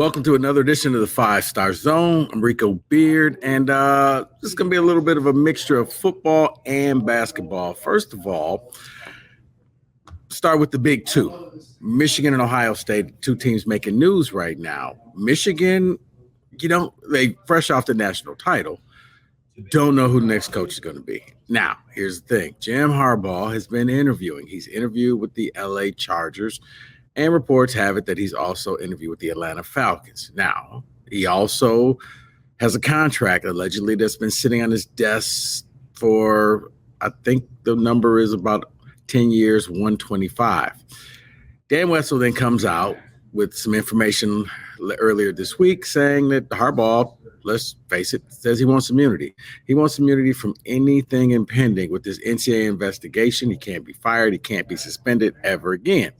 Welcome to another edition of the 5-Star Zone. I'm Rico Beard, and this is going to be a little bit of a mixture of football and basketball. First of all, start with the big two. Michigan and Ohio State, two teams making news right now. Michigan, they fresh off the national title, don't know who the next coach is going to be. Now, here's the thing. Jim Harbaugh has been interviewing. He's interviewed with the LA Chargers, and reports have it that he's also interviewed with the Atlanta Falcons. Now, he also has a contract, allegedly, that's been sitting on his desk for, I think the number is about 10 years, 125. Dan Wessel then comes out with some information earlier this week saying that Harbaugh, let's face it, says he wants immunity. He wants immunity from anything impending with this NCAA investigation. He can't be fired. He can't be suspended ever again.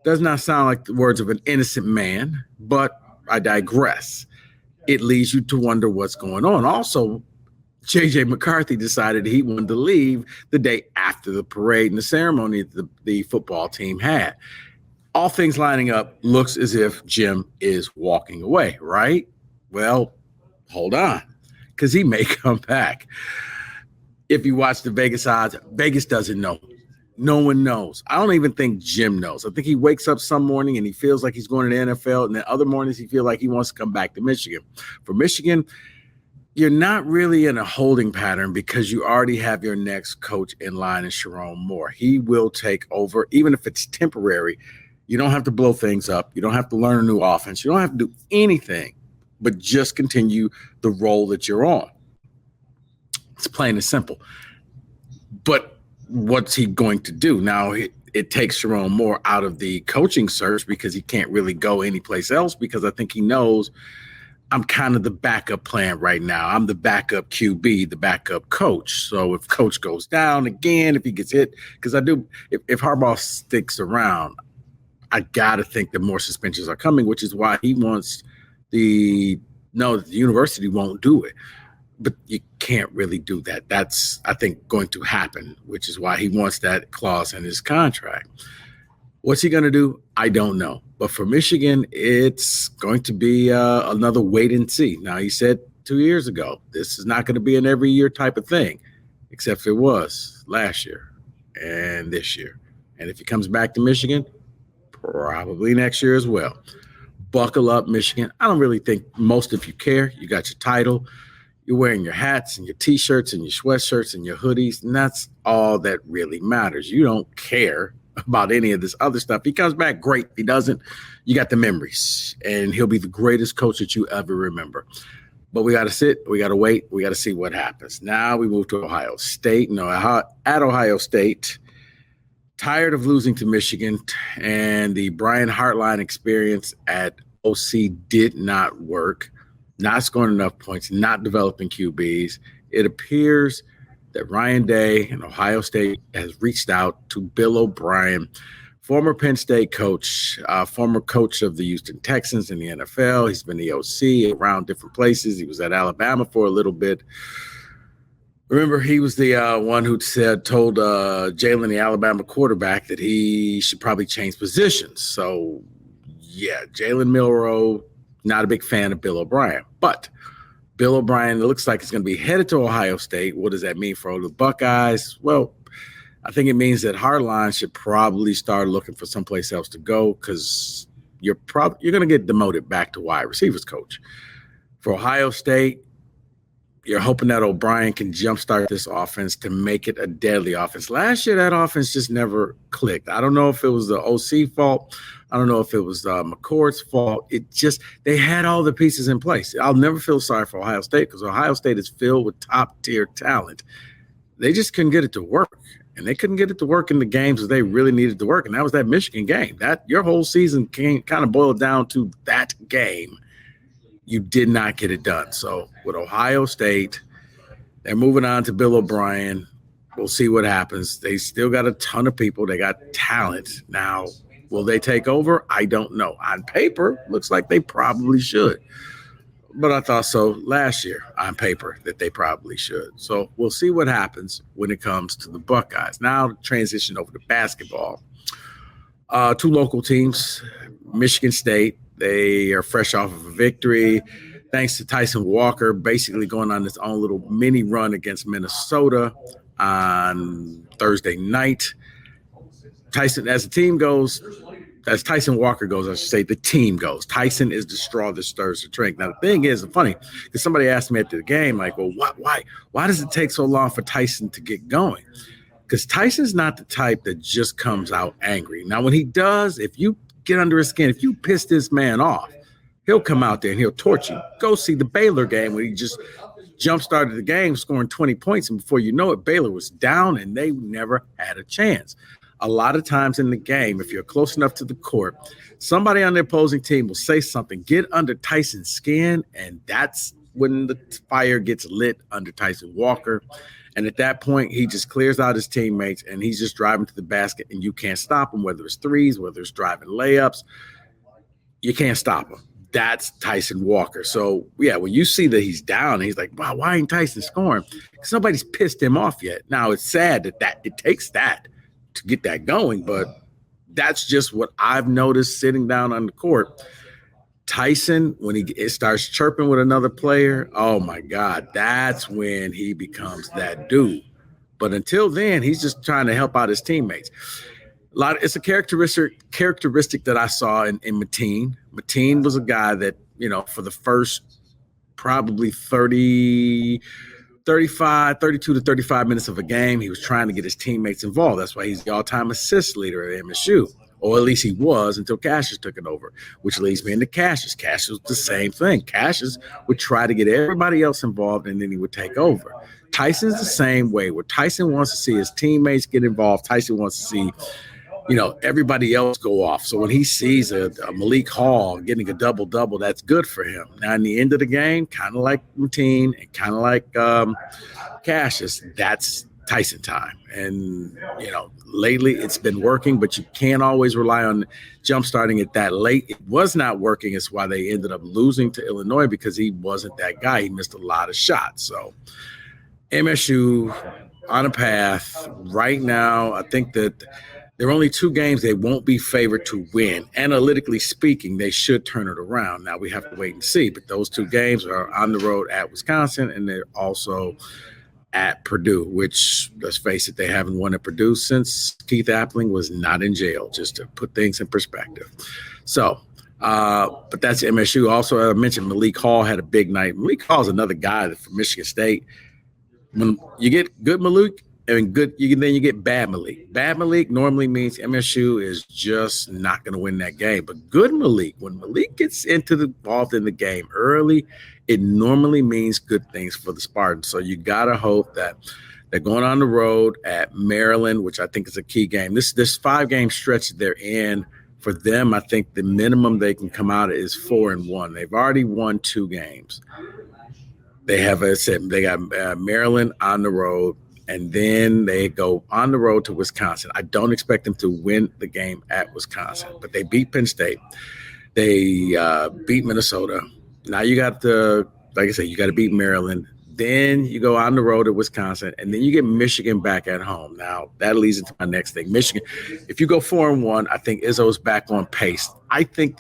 Does not sound like the words of an innocent man, but I digress. It leads you to wonder what's going on. Also, J.J. McCarthy decided he wanted to leave the day after the parade and the ceremony the football team had. All things lining up, looks as if Jim is walking away, right? Well, hold on, because he may come back. If you watch the Vegas odds, Vegas doesn't know. No one knows. I don't even think Jim knows. I think he wakes up some morning and he feels like he's going to the NFL, and then other mornings he feels like he wants to come back to Michigan. For Michigan, you're not really in a holding pattern because you already have your next coach in line, in Sharon Moore. He will take over, even if it's temporary. You don't have to blow things up. You don't have to learn a new offense. You don't have to do anything but just continue the role that you're on. It's plain and simple. But what's he going to do? Now, it takes Sharon Moore out of the coaching search because he can't really go anyplace else, because I think he knows I'm kind of the backup plan right now. I'm the backup QB, the backup coach. So if coach goes down again, if he gets hit, because if Harbaugh sticks around, I got to think that more suspensions are coming, which is why he wants the university won't do it. But you can't really do that. That's, I think, going to happen, which is why he wants that clause in his contract. What's he going to do? I don't know. But for Michigan, it's going to be another wait and see. Now, he said 2 years ago, this is not going to be an every year type of thing, except it was last year and this year. And if he comes back to Michigan, probably next year as well. Buckle up, Michigan. I don't really think most of you care. You got your title. You're wearing your hats and your T-shirts and your sweatshirts and your hoodies, and that's all that really matters. You don't care about any of this other stuff. He comes back, great. If he doesn't, you got the memories, and he'll be the greatest coach that you ever remember. But we got to sit, we got to wait, we got to see what happens. Now we move to Ohio State. At Ohio State, tired of losing to Michigan, and the Brian Hartline experience at OC did not work. Not scoring enough points, not developing QBs. It appears that Ryan Day and Ohio State has reached out to Bill O'Brien, former Penn State coach, former coach of the Houston Texans in the NFL. He's been the OC around different places. He was at Alabama for a little bit. Remember, he was the one who told Jalen, the Alabama quarterback, that he should probably change positions. So, yeah, Jalen Milroe, not a big fan of Bill O'Brien. But Bill O'Brien, it looks like he's going to be headed to Ohio State. What does that mean for the Buckeyes? Well, I think it means that Hartline should probably start looking for someplace else to go, because you're going to get demoted back to wide receivers coach. For Ohio State, you're hoping that O'Brien can jumpstart this offense to make it a deadly offense. Last year, that offense just never clicked. I don't know if it was the OC fault. I don't know if it was McCord's fault. They had all the pieces in place. I'll never feel sorry for Ohio State, because Ohio State is filled with top-tier talent. They just couldn't get it to work, and they couldn't get it to work in the games that they really needed to work, and that was that Michigan game. Your whole season kind of boiled down to that game. You did not get it done. So with Ohio State, they're moving on to Bill O'Brien. We'll see what happens. They still got a ton of people. They got talent. Now, will they take over? I don't know. On paper, looks like they probably should. But I thought so last year on paper that they probably should. So we'll see what happens when it comes to the Buckeyes. Now transition over to basketball. Two local teams, Michigan State. They are fresh off of a victory, thanks to Tyson Walker basically going on his own little mini run against Minnesota on Thursday night. Tyson, as Tyson Walker goes, I should say, the team goes. Tyson is the straw that stirs the drink. Now, the thing is, it's funny, because somebody asked me after the game, like, well, why does it take so long for Tyson to get going? Because Tyson's not the type that just comes out angry. Now, when he does, if you get under his skin, if you piss this man off, he'll come out there and he'll torch you. Go see the Baylor game when he just jump-started the game, scoring 20 points, and before you know it, Baylor was down and they never had a chance. A lot of times in the game, if you're close enough to the court, somebody on the opposing team will say something, get under Tyson's skin, and that's when the fire gets lit under Tyson Walker. And at that point, he just clears out his teammates, and he's just driving to the basket, and you can't stop him, whether it's threes, whether it's driving layups. You can't stop him. That's Tyson Walker. So, yeah, when you see that he's down, he's like, wow, why ain't Tyson scoring? Because nobody's pissed him off yet. Now, it's sad that it takes that to get that going, but that's just what I've noticed sitting down on the court. Tyson, when he starts chirping with another player, oh my God, that's when he becomes that dude. But until then, he's just trying to help out his teammates. It's a characteristic that I saw in Mateen. Mateen was a guy that, for the first probably 32 to 35 minutes of a game, he was trying to get his teammates involved. That's why he's the all-time assist leader at MSU, or at least he was until Cassius took it over, which leads me into Cassius. Cassius was the same thing. Cassius would try to get everybody else involved, and then he would take over. Tyson's the same way, where Tyson wants to see his teammates get involved. Tyson wants to see everybody else go off. So when he sees a Malik Hall getting a double-double, that's good for him. Now, in the end of the game, kind of like Mateen and kind of like Cassius, that's Tyson time. And, lately it's been working, but you can't always rely on jump starting it that late. It was not working. It's why they ended up losing to Illinois, because he wasn't that guy. He missed a lot of shots. So MSU on a path right now. I think that there are only two games they won't be favored to win. Analytically speaking, they should turn it around. Now we have to wait and see, but those two games are on the road at Wisconsin, and they're also at Purdue, which, let's face it, they haven't won at Purdue since Keith Appling was not in jail, just to put things in perspective. So, but that's MSU. Also, I mentioned Malik Hall had a big night. Malik Hall is another guy from Michigan State. When you get good Malik, then you get bad Malik. Bad Malik normally means MSU is just not going to win that game. But good Malik, when Malik gets involved in the game early, it normally means good things for the Spartans. So you got to hope that they're going on the road at Maryland, which I think is a key game. This 5-game stretch they're in, for them, I think the minimum they can come out is 4-1. They've already won 2 games. They got Maryland on the road, and then they go on the road to Wisconsin. I don't expect them to win the game at Wisconsin, but they beat Penn State. They beat Minnesota. Now you got like I said, you got to beat Maryland. Then you go on the road to Wisconsin, and then you get Michigan back at home. Now that leads into my next thing. Michigan, if you go 4-1, I think Izzo's back on pace. I think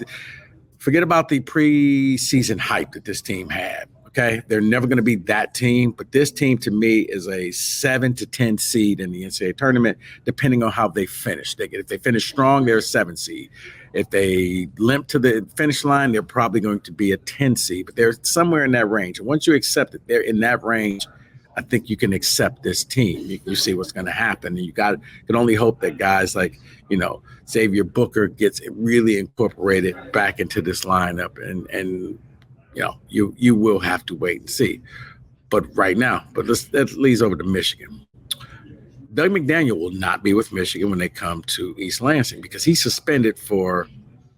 forget about the preseason hype that this team had. Okay, they're never going to be that team, but this team to me is a 7 to 10 seed in the NCAA tournament, depending on how they finish. If they finish strong, they're a 7 seed. If they limp to the finish line, they're probably going to be a 10 seed, but they're somewhere in that range. And once you accept it, they're in that range, I think you can accept this team. You see what's going to happen, and you can only hope that guys like Xavier Booker gets really incorporated back into this lineup, and you will have to wait and see. But right now, that leads over to Michigan. Doug McDaniel will not be with Michigan when they come to East Lansing, because he's suspended for,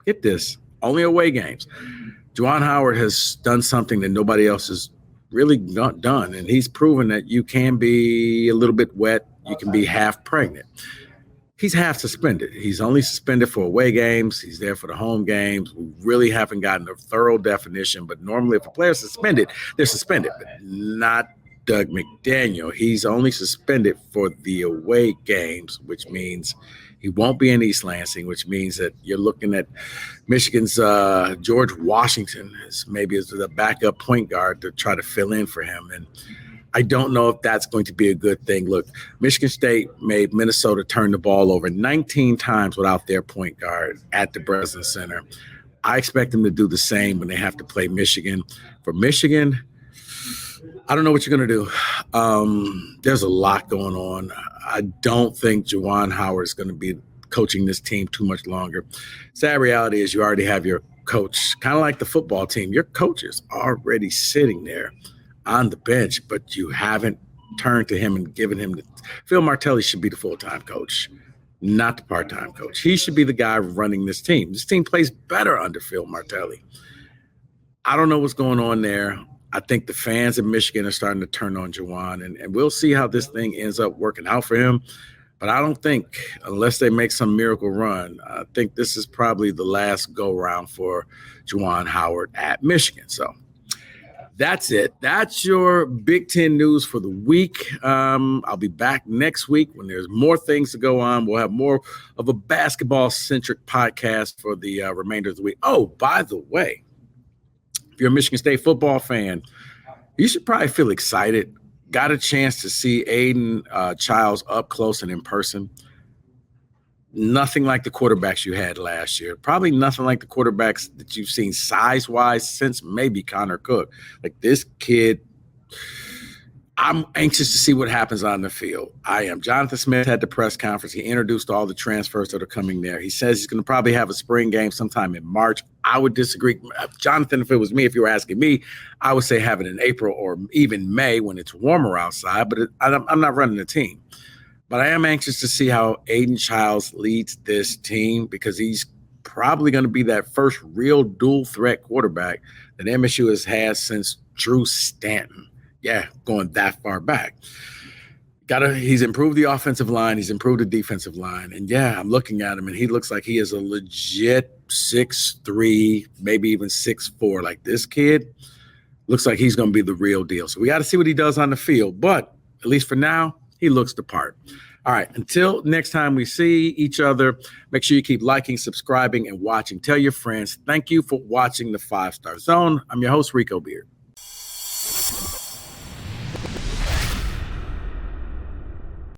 get this, only away games. Juwan Howard has done something that nobody else has really not done, and he's proven that you can be a little bit wet, you can be half pregnant. He's half suspended. He's only suspended for away games. He's there for the home games. We really haven't gotten a thorough definition, but normally if a player's suspended, they're suspended, but not Doug McDaniel. He's only suspended for the away games, which means He won't be in East Lansing, which means that you're looking at Michigan's George Washington as maybe as the backup point guard to try to fill in for him. And I don't know if that's going to be a good thing. Look, Michigan State made Minnesota turn the ball over 19 times without their point guard at the Breslin Center. I expect them to do the same when they have to play Michigan. For Michigan, I don't know what you're going to do. There's a lot going on. I don't think Juwan Howard is going to be coaching this team too much longer. Sad reality is you already have your coach, kind of like the football team. Your coach is already sitting there on the bench, but you haven't turned to him and given him Phil Martelli should be the full-time coach, not the part-time coach. He should be the guy running this team. This team plays better under Phil Martelli. I don't know what's going on there. I think the fans in Michigan are starting to turn on Juwan, and we'll see how this thing ends up working out for him. But I don't think, unless they make some miracle run, I think this is probably the last go-round for Juwan Howard at Michigan. So that's it. That's your Big Ten news for the week. I'll be back next week when there's more things to go on. We'll have more of a basketball-centric podcast for the remainder of the week. Oh, by the way, if you're a Michigan State football fan, you should probably feel excited. Got a chance to see Aiden Childs up close and in person. Nothing like the quarterbacks you had last year. Probably nothing like the quarterbacks that you've seen size-wise since maybe Connor Cook. Like this kid, I'm anxious to see what happens on the field. I am. Jonathan Smith had the press conference. He introduced all the transfers that are coming there. He says he's going to probably have a spring game sometime in March. I would disagree. Jonathan, if it was me, if you were asking me, I would say have it in April or even May when it's warmer outside, but I'm not running the team. But I am anxious to see how Aiden Childs leads this team because he's probably going to be that first real dual threat quarterback that MSU has had since Drew Stanton. Yeah, going that far back. He's improved the offensive line. He's improved the defensive line. And, yeah, I'm looking at him, and he looks like he is a legit 6'3", maybe even 6'4". Like this kid looks like he's going to be the real deal. So we got to see what he does on the field. But at least for now, he looks the part. All right, until next time we see each other, make sure you keep liking, subscribing, and watching. Tell your friends. Thank you for watching the 5 Star Zone. I'm your host, Rico Beard.